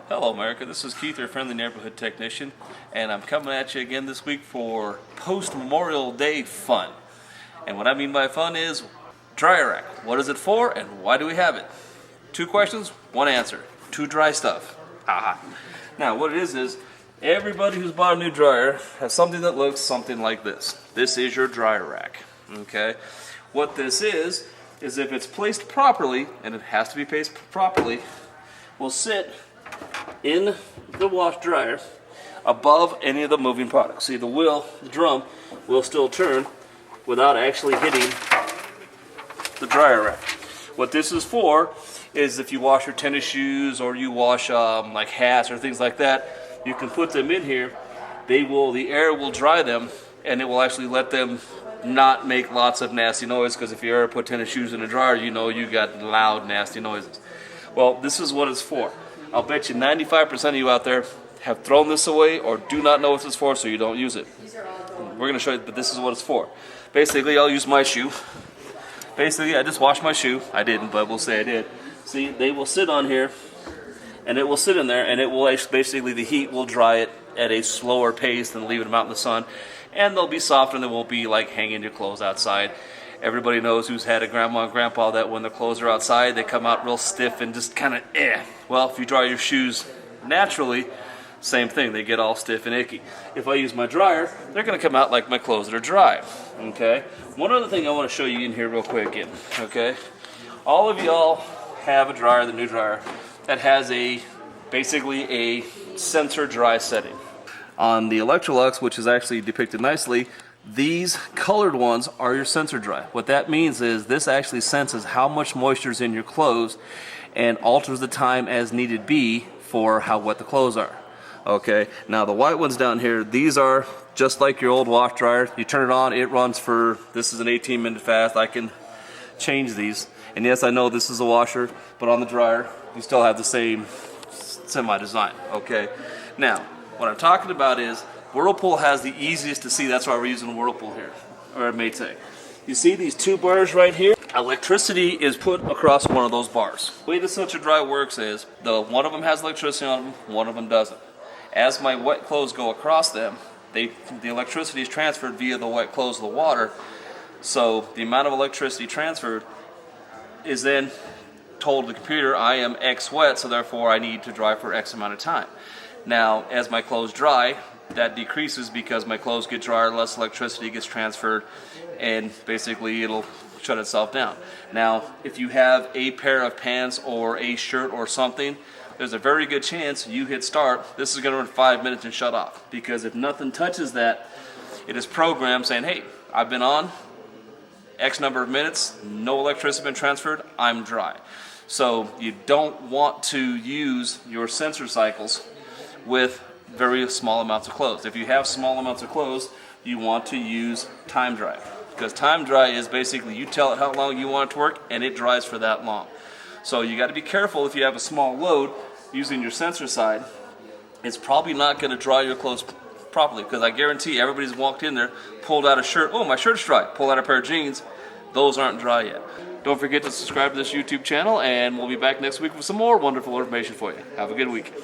Hello America, this is Keith, your friendly neighborhood technician, and I'm coming at you again this week for post-Memorial Day fun. And what I mean by fun is dryer rack. What is it for and why do we have it? 2 questions, 1 answer. 2 dry stuff. Aha. Now what it is everybody who's bought a new dryer has something that looks something like this. This is your dryer rack. Okay? What this is if it's placed properly, and it has to be placed properly, will sit in the wash dryer above any of the moving products. See, the drum will still turn without actually hitting the dryer rack. What this is for is if you wash your tennis shoes or you wash like hats or things like that, you can put them in here. The air will dry them, and it will actually let them not make lots of nasty noise, because if you ever put tennis shoes in a dryer, you know you got loud, nasty noises. Well, this is what it's for. I'll bet you 95% of you out there have thrown this away or do not know what it's for, so you don't use it. We're going to show you, but this is what it's for. Basically, I'll use my shoe. Basically, I just washed my shoe. I didn't, but we'll say I did. See, they will sit on here, and it will sit in there, and it will basically, the heat will dry it at a slower pace than leaving them out in the sun, and they'll be soft, and they won't be like hanging your clothes outside. Everybody knows who's had a grandma and grandpa that when their clothes are outside, they come out real stiff and just kind of Well, if you dry your shoes naturally, same thing, they get all stiff and icky. If I use my dryer, they're going to come out like my clothes that are dry. Okay? One other thing I want to show you in here real quick. Okay? All of y'all have a dryer, the new dryer, that has basically a sensor dry setting. On the Electrolux, which is actually depicted nicely, these colored ones are your sensor dry. What that means is this actually senses how much moisture is in your clothes and alters the time as needed be for how wet the clothes are. Okay, now the white ones down here, these are just like your old wash dryer. You turn it on, it runs for, this is an 18-minute fast. I can change these. And yes, I know this is a washer, but on the dryer, you still have the same semi-design. Okay, now what I'm talking about is Whirlpool has the easiest to see. That's why we're using Whirlpool here, or Maytag. You see these 2 bars right here? Electricity is put across one of those bars. The way the sensor dry works is, one of them has electricity on them, one of them doesn't. As my wet clothes go across them, the electricity is transferred via the wet clothes of the water. So the amount of electricity transferred is then told to the computer, I am X wet, so therefore I need to dry for X amount of time. Now, as my clothes dry, that decreases because my clothes get drier, less electricity gets transferred, and basically it'll shut itself down. Now, if you have a pair of pants or a shirt or something, there's a very good chance you hit start, this is going to run 5 minutes and shut off. Because if nothing touches that, it is programmed saying, hey, I've been on X number of minutes, no electricity has been transferred, I'm dry. So you don't want to use your sensor cycles with very small amounts of clothes. If you have small amounts of clothes, you want to use time dry. Because time dry is basically you tell it how long you want it to work and it dries for that long. So you got to be careful if you have a small load using your sensor side. It's probably not going to dry your clothes properly, because I guarantee everybody's walked in there, pulled out a shirt, oh, my shirt's dry, pulled out a pair of jeans, those aren't dry yet. Don't forget to subscribe to this YouTube channel, and we'll be back next week with some more wonderful information for you. Have a good week.